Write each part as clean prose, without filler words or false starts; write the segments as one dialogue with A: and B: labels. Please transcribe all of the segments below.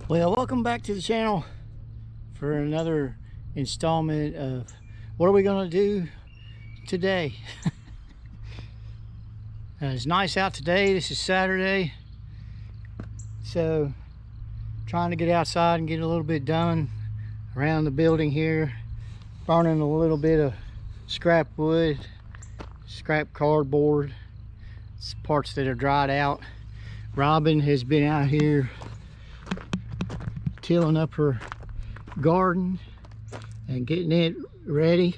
A: Well, welcome back to the channel for another installment of what are we going to do today. It's nice out today. This is Saturday, so trying to get outside and get a little bit done around the building here, burning a little bit of scrap wood, scrap cardboard, parts that are dried out. Robin has been out here tilling up her garden and getting it ready.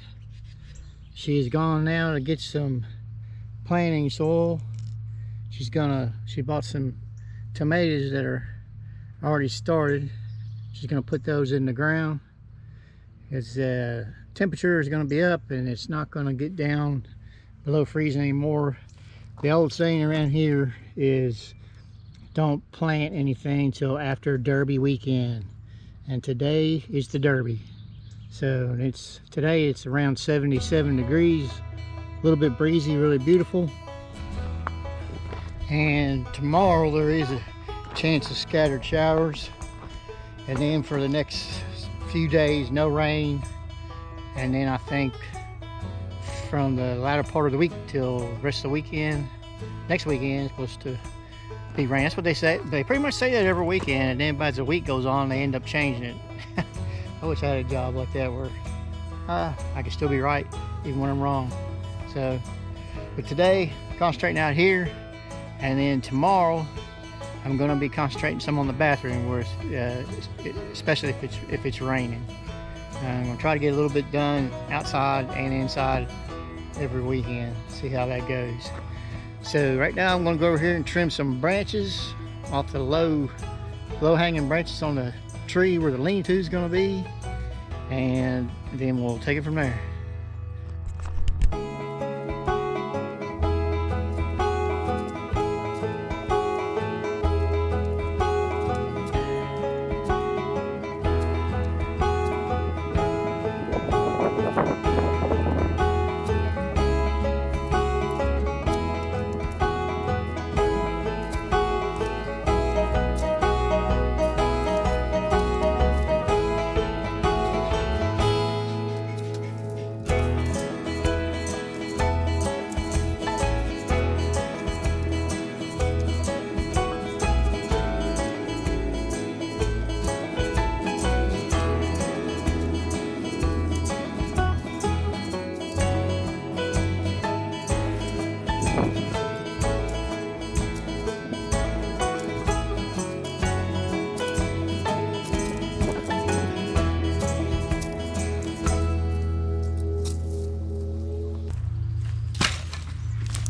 A: She's gone now to get some planting soil. She bought some tomatoes that are already started. She's gonna put those in the ground. As temperature is gonna be up and it's not gonna get down below freezing anymore. The old saying around here is don't plant anything till after Derby weekend, and today is the Derby. So today it's around 77 degrees, a little bit breezy, really beautiful. And tomorrow there is a chance of scattered showers, and then for the next few days no rain, and then I think from the latter part of the week till the rest of the weekend, next weekend is supposed to be rain. That's what they say. They pretty much say that every weekend, and then as the week goes on they end up changing it. I wish I had a job like that where I could still be right even when I'm wrong. So, but today concentrating out here, and then tomorrow I'm going to be concentrating some on the bathroom, where especially if it's raining. I'm going to try to get a little bit done outside and inside every weekend. See how that goes. So right now I'm going to go over here and trim some branches off the low hanging branches on the tree where the lean-to is going to be, and then we'll take it from there.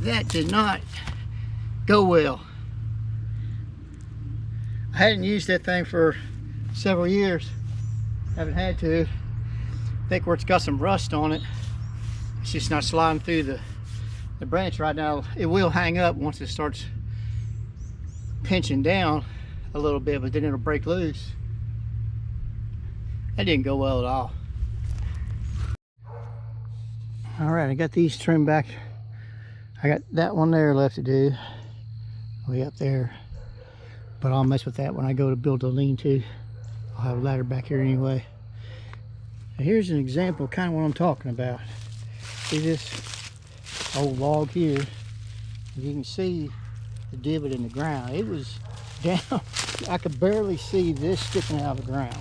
A: That did not go well. I hadn't used that thing for several years. Haven't had to. I think where it's got some rust on it, it's just not sliding through the branch right now. It will hang up once it starts pinching down a little bit, but then it'll break loose. That didn't go well at all. All right, I got these trimmed back. I got that one there left to do, way up there, but I'll mess with that when I go to build a lean-to. I'll have a ladder back here anyway. Now here's an example of kind of what I'm talking about. See this old log here? You can see the divot in the ground. It was down. I could barely see this sticking out of the ground.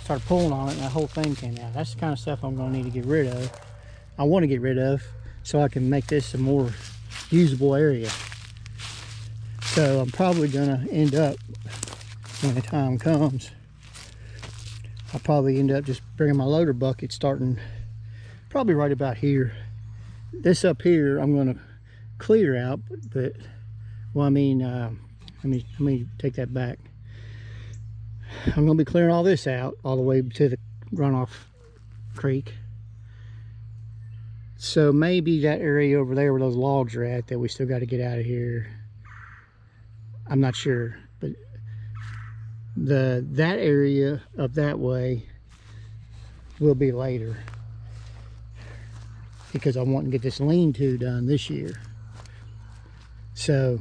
A: Started pulling on it and that whole thing came out. That's the kind of stuff I'm going to need to get rid of. I want to get rid of, so I can make this a more usable area. So I'm probably gonna end up, when the time comes, I'll probably end up just bringing my loader bucket, starting probably right about here. This up here I'm gonna clear out, but well, I mean, let me take that back. I'm gonna be clearing all this out all the way to the runoff creek. So maybe that area over there where those logs are at that we still got to get out of here, I'm not sure, but that area up that way will be later, because I want to get this lean-to done this year. So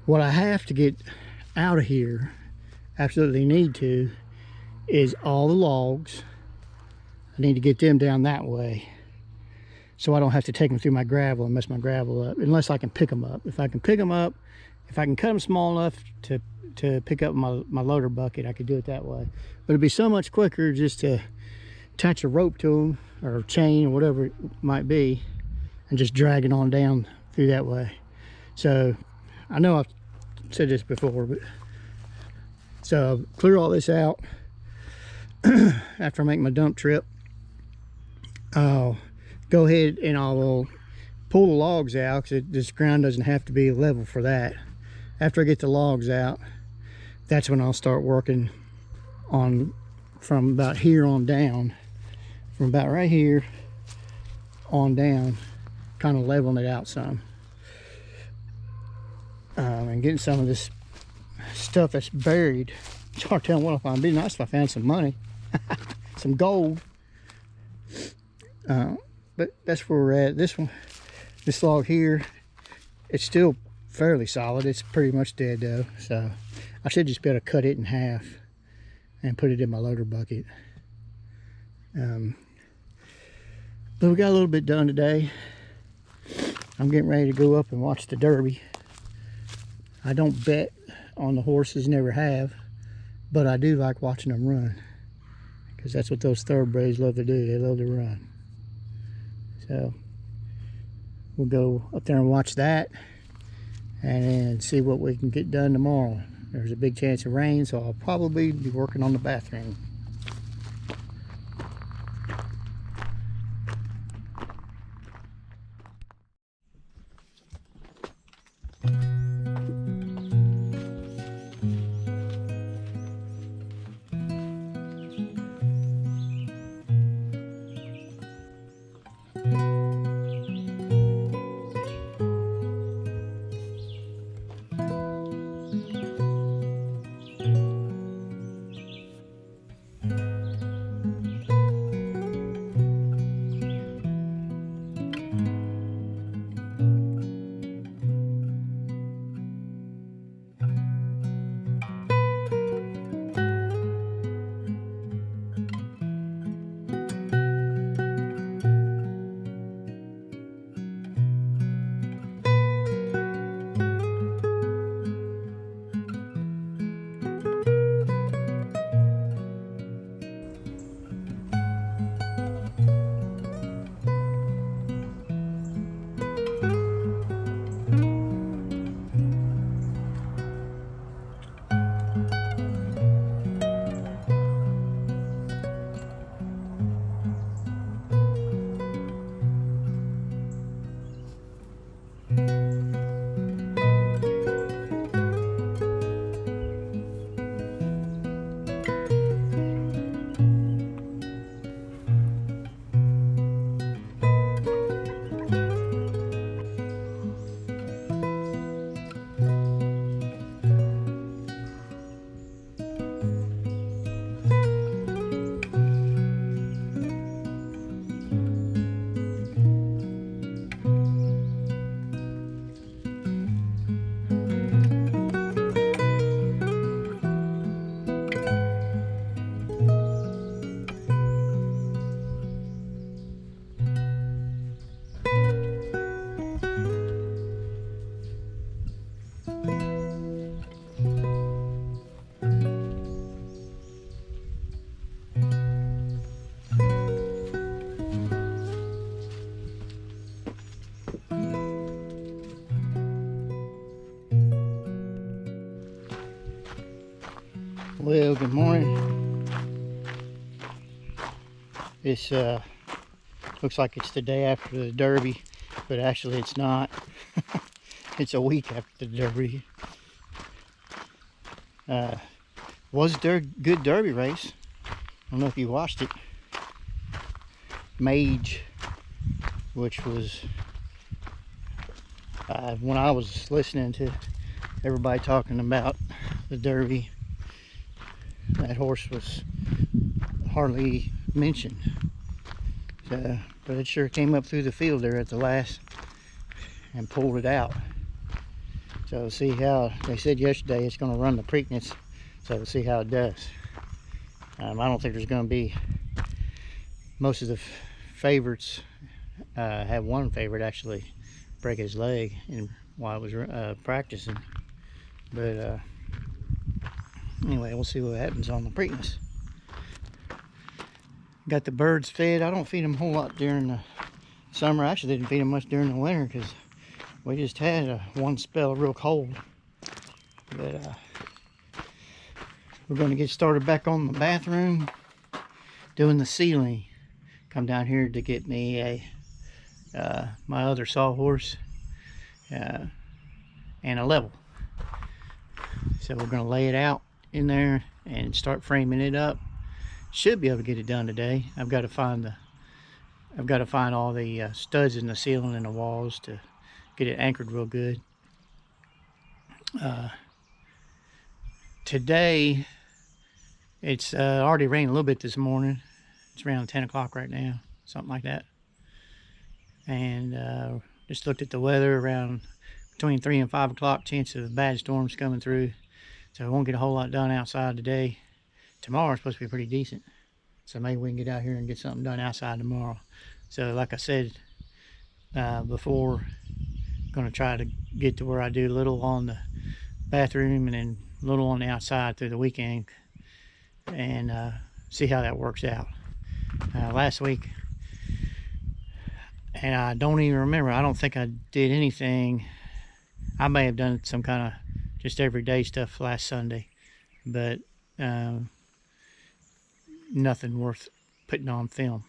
A: what I have to get out of here, absolutely need to, is all the logs. I need to get them down that way so I don't have to take them through my gravel and mess my gravel up, unless I can pick them up. If I can pick them up, if I can cut them small enough to pick up my loader bucket, I could do it that way. But it'd be so much quicker just to attach a rope to them, or a chain, or whatever it might be, and just drag it on down through that way. So I know I've said this before, but so I'll clear all this out after I make my dump trip. I'll go ahead and I will pull the logs out, because this ground doesn't have to be level for that. After I get the logs out, that's when I'll start working on from about here on down, from about right here on down, kind of leveling it out some, and getting some of this stuff that's buried. It's hard to tell what I'll find. It'd be nice if I found some money, some gold. But that's where we're at. This log here, it's still fairly solid. It's pretty much dead though, so I should just be able to cut it in half and put it in my loader bucket. But we got a little bit done today. I'm getting ready to go up and watch the Derby. I don't bet on the horses, never have, but I do like watching them run, because that's what those thoroughbreds love to do. They love to run. So we'll go up there and watch that, and then see what we can get done tomorrow. There's a big chance of rain, so I'll probably be working on the bathroom. Well, good morning. This looks like it's the day after the Derby, but actually it's not. It's a week after the Derby. Was a good Derby race. I don't know if you watched it. Mage, which was when I was listening to everybody talking about the Derby, that horse was hardly mentioned. So, but it sure came up through the field there at the last and pulled it out. So we'll see how, they said yesterday it's going to run the Preakness, so we'll see how it does. I don't think there's going to be, most of the favorites had one favorite actually break his leg while I was practicing. But anyway, we'll see what happens on the Preakness. Got the birds fed. I don't feed them a whole lot during the summer. I actually didn't feed them much during the winter because we just had one spell of real cold. But we're going to get started back on the bathroom, doing the ceiling. Come down here to get me my other sawhorse and a level. So we're going to lay it out in there and start framing it up. Should be able to get it done today. I've got to find all the studs in the ceiling and the walls to get it anchored real good. Today, it's already rained a little bit this morning. It's around 10 o'clock right now, something like that. And just looked at the weather, around between 3 and 5 o'clock, chance of bad storms coming through. So I won't get a whole lot done outside today. Tomorrow's supposed to be pretty decent. So maybe we can get out here and get something done outside tomorrow. So like I said before, I'm going to try to get to where I do a little on the bathroom and then a little on the outside through the weekend, and see how that works out. Last week, and I don't even remember, I don't think I did anything. I may have done some kind of just everyday stuff last Sunday, but nothing worth putting on film.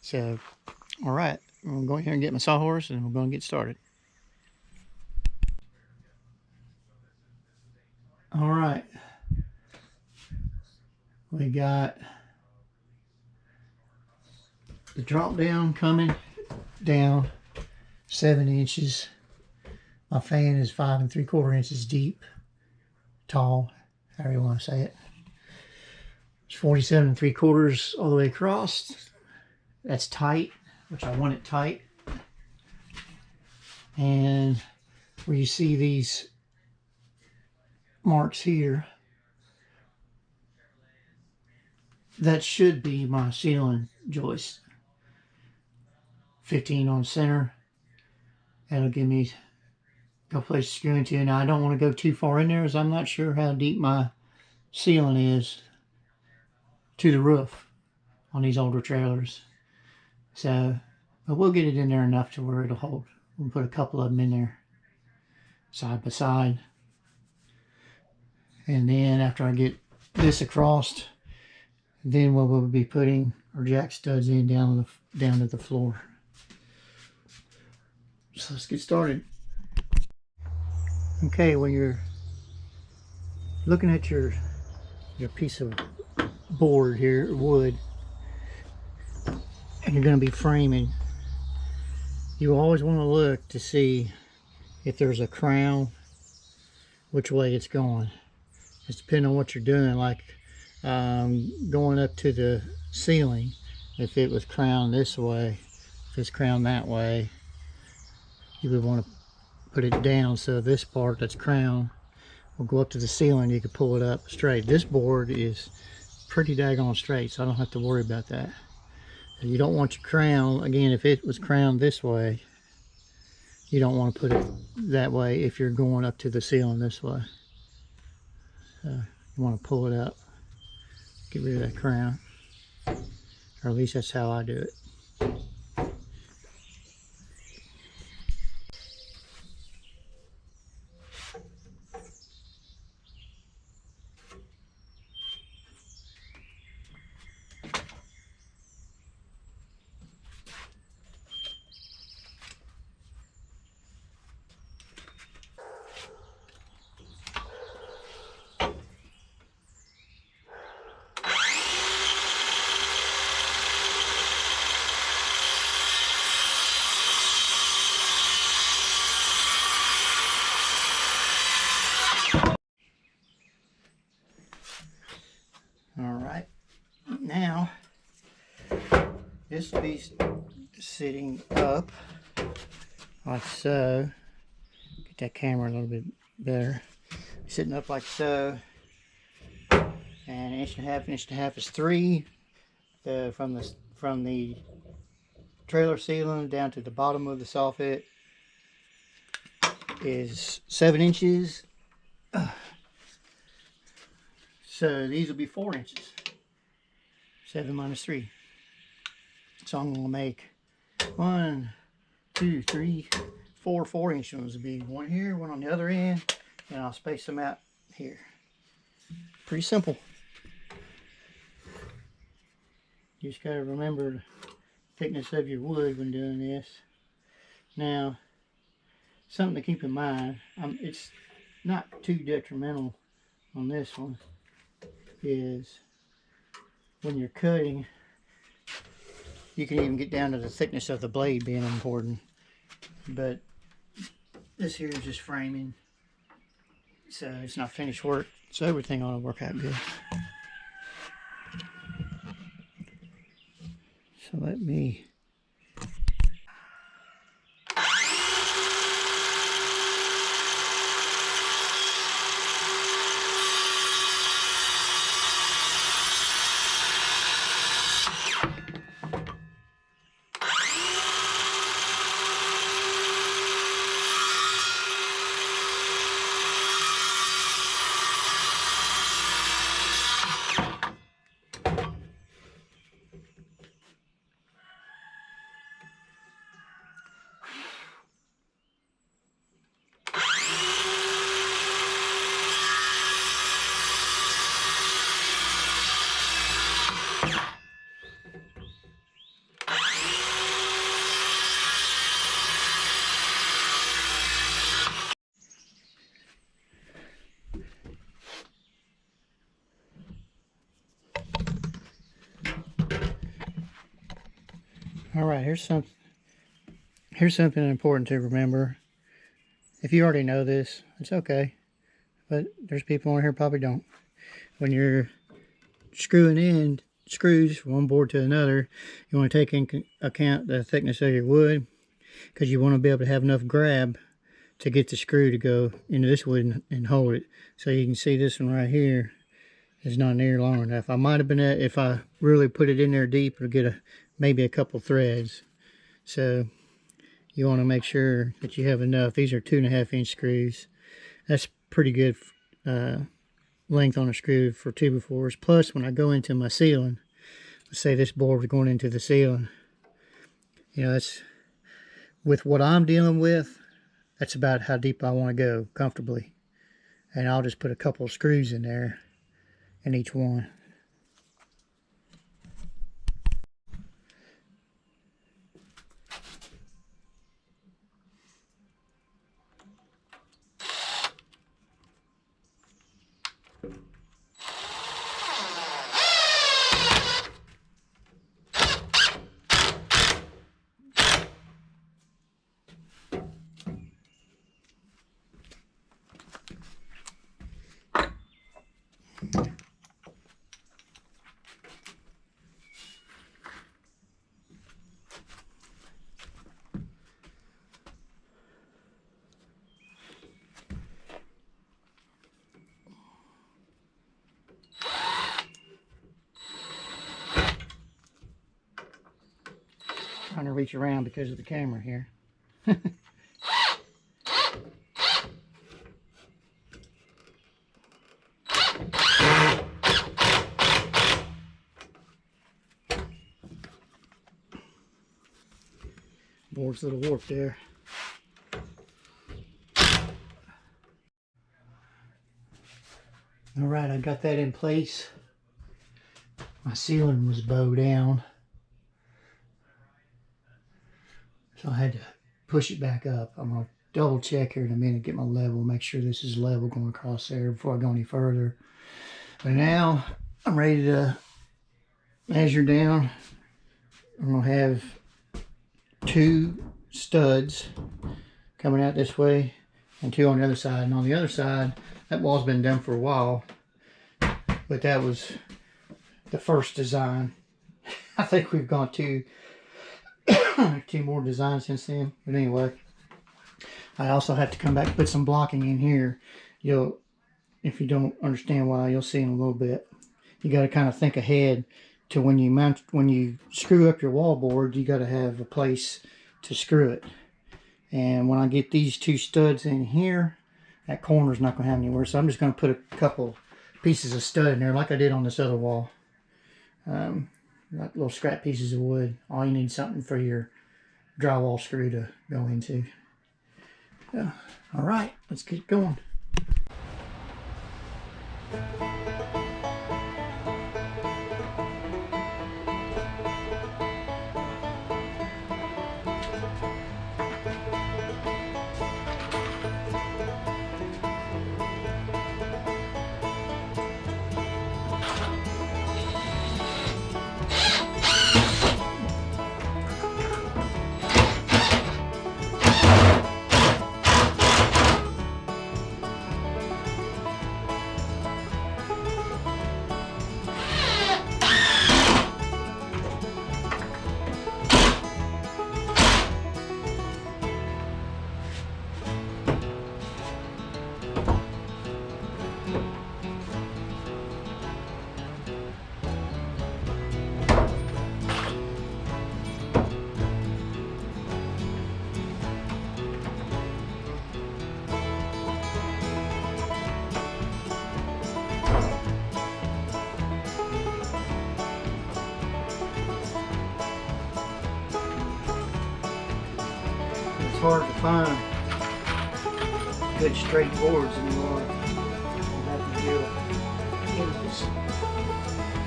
A: So all right, I'm gonna go in here and get my sawhorse and we're gonna get started. All right, we got the drop down coming down 7 inches. My fan is 5 3/4 inches deep, tall, however you want to say it. It's 47 3/4 all the way across. That's tight, which I want it tight. And where you see these marks here, that should be my ceiling joist. 15 on center. That'll give me a couple places to screw into. Now I don't want to go too far in there as I'm not sure how deep my ceiling is to the roof on these older trailers. So, but we'll get it in there enough to where it'll hold. We'll put a couple of them in there side by side. And then after I get this across, then what we'll be putting our jack studs in down to the floor. So let's get started. Okay, when you're looking at your piece of board here, wood, and you're going to be framing, you always want to look to see if there's a crown, which way it's going. It's depending on what you're doing, like going up to the ceiling. If it was crowned this way, if it's crowned that way, you would want to put it down so this part that's crowned will go up to the ceiling. You can pull it up straight. This board is pretty daggone straight, so I don't have to worry about that. You don't want your crown, again, if it was crowned this way, you don't want to put it that way if you're going up to the ceiling this way. You want to pull it up, get rid of that crown, or at least that's how I do it. Alright, now this will be sitting up like so. that camera a little bit better. Sitting up like so. And inch and a half is 3. From the trailer ceiling down to the bottom of the soffit is 7 inches. So these will be 4 inches. 7 minus 3. So I'm going to make 1, 2, 3, 4 4-inch ones. Will be one here, one on the other end, and I'll space them out here. Pretty simple. You just got to remember the thickness of your wood when doing this. Now, something to keep in mind, it's not too detrimental on this one, is when you're cutting, you can even get down to the thickness of the blade being important. But this here is just framing, so it's not finished work, so everything ought to work out good. So let me Alright, here's something important to remember. If you already know this, it's okay. But there's people on here probably don't. When you're screwing in screws from one board to another, you want to take into account the thickness of your wood, because you want to be able to have enough grab to get the screw to go into this wood and hold it. So you can see this one right here is not near long enough. I might have been, if I really put it in there deep, it'll get maybe a couple threads. So you want to make sure that you have enough. These are 2.5-inch screws. That's pretty good length on a screw for 2x4s. Plus, when I go into my ceiling, let's say this board is going into the ceiling, you know, that's, with what I'm dealing with, that's about how deep I want to go comfortably. And I'll just put a couple of screws in there in each one. Trying to reach around because of the camera here. Board's a little warped there. Alright, I got that in place. My ceiling was bowed down, so I had to push it back up. I'm going to double check here in a minute, get my level, make sure this is level going across there before I go any further. But now I'm ready to measure down. I'm going to have 2 studs coming out this way and 2 on the other side. And on the other side, that wall's been done for a while, but that was the first design. I think we've gone 2 more designs since then. But anyway, I also have to come back and put some blocking in here. If you don't understand why, you'll see in a little bit. You got to kind of think ahead to when you screw up your wallboard, you got to have a place to screw it. And when I get these two studs in here, that corner's not going to have anywhere. So I'm just going to put a couple pieces of stud in there like I did on this other wall. Like little scrap pieces of wood. All you need is something for your drywall screw to go into. So, all right, let's get going. It's hard to find good straight boards anymore. You have to do this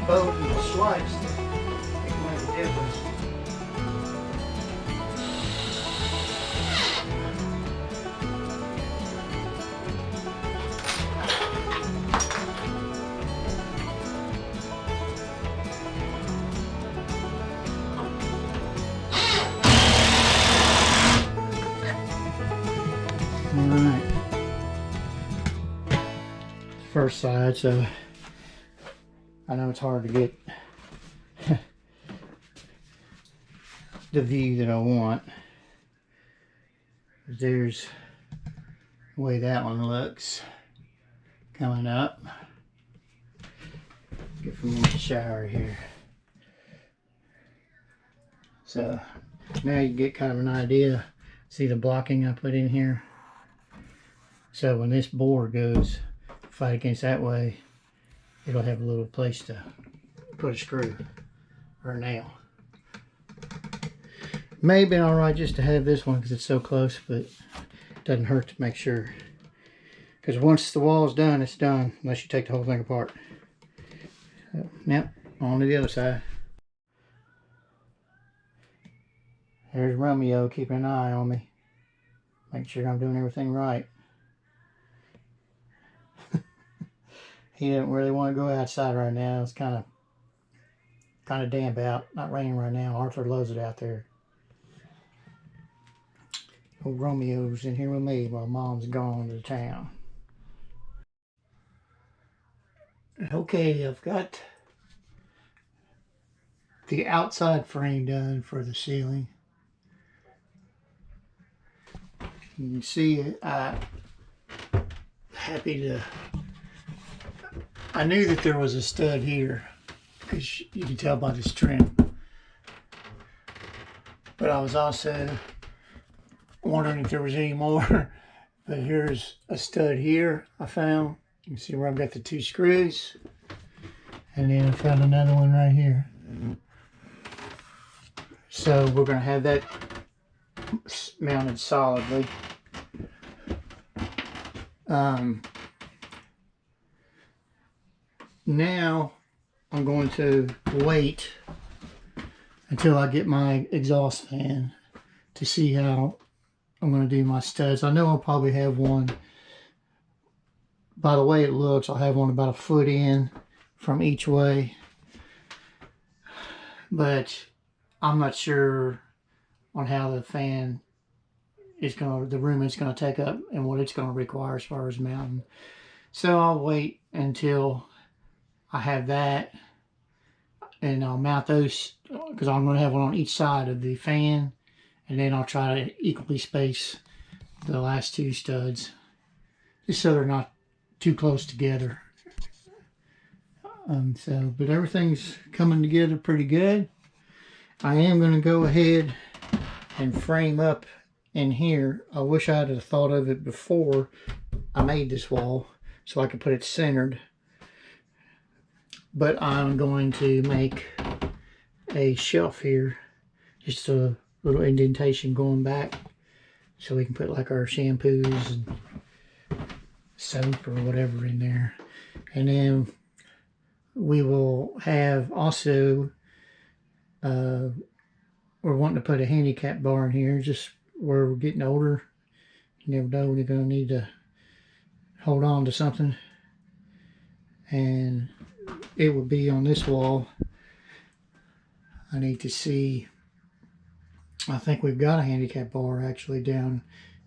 A: boat and the slice that can make a difference. Alright, first side, so I know it's hard to get the view that I want. There's the way that one looks coming up. Get from the shower here. So now you get kind of an idea. See the blocking I put in here? So when this board goes fight against that way, it'll have a little place to put a screw or a nail. May have been alright just to have this one because it's so close, but it doesn't hurt to make sure. Because once the wall's done, it's done, unless you take the whole thing apart. So, yep, on to the other side. There's Romeo keeping an eye on me. Make sure I'm doing everything right. He didn't really want to go outside right now. It's kind of damp out. Not raining right now. Arthur loves it out there. Old Romeo's in here with me while Mom's gone to town. Okay, I've got the outside frame done for the ceiling. You can see I'm happy to... I knew that there was a stud here because you can tell by this trim. But I was also wondering if there was any more. But here's a stud here I found. You can see where I've got the two screws. And then I found another one right here. So we're going to have that mounted solidly. Now I'm going to wait until I get my exhaust fan to see how I'm going to do my studs. I know I'll probably have one, by the way it looks, I'll have one about a foot in from each way, but I'm not sure on how the fan is going to, the room it's going to take up and what it's going to require as far as mounting. So I'll wait until I have that, and I'll mount those because I'm going to have one on each side of the fan, and then I'll try to equally space the last two studs, just so they're not too close together. But everything's coming together pretty good. I am going to go ahead and frame up in here. I wish I had thought of it before I made this wall so I could put it centered. But I'm going to make a shelf here, just a little indentation going back, so we can put like our shampoos and soap or whatever in there. And then we will have also, we're wanting to put a handicap bar in here, just where we're getting older. You never know when you're going to need to hold on to something. And it would be on this wall. I need to see, I think we've got a handicap bar actually down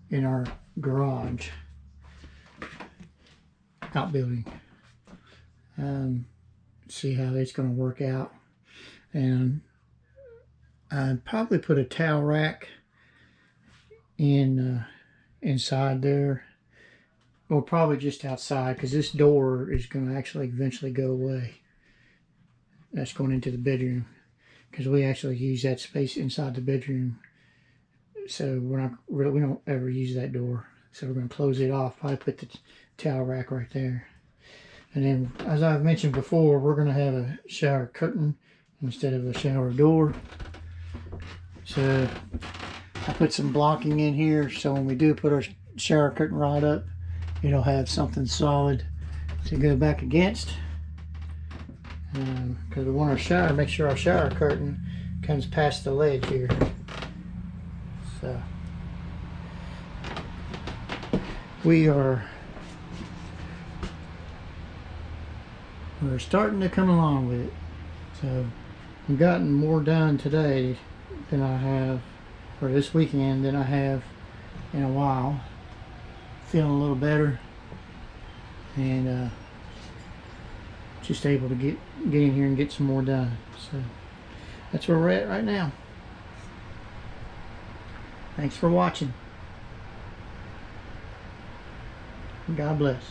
A: in our garage outbuilding. See how it's going to work out. And I'd probably put a towel rack in inside there, or probably just outside, because this door is going to actually eventually go away. That's going into the bedroom, because we actually use that space inside the bedroom, so we don't ever use that door. So we're going to close it off, probably put the towel rack right there. And then, as I've mentioned before, we're going to have a shower curtain instead of a shower door. So I put some blocking in here, so when we do put our shower curtain rod up, it'll have something solid to go back against. Because we want our shower, make sure our shower curtain comes past the ledge here. So we're starting to come along with it. So I've gotten more done today than I have, or this weekend, than I have in a while. Feeling a little better, and just able to get in here and get some more done. So that's where we're at right now. Thanks for watching. God bless.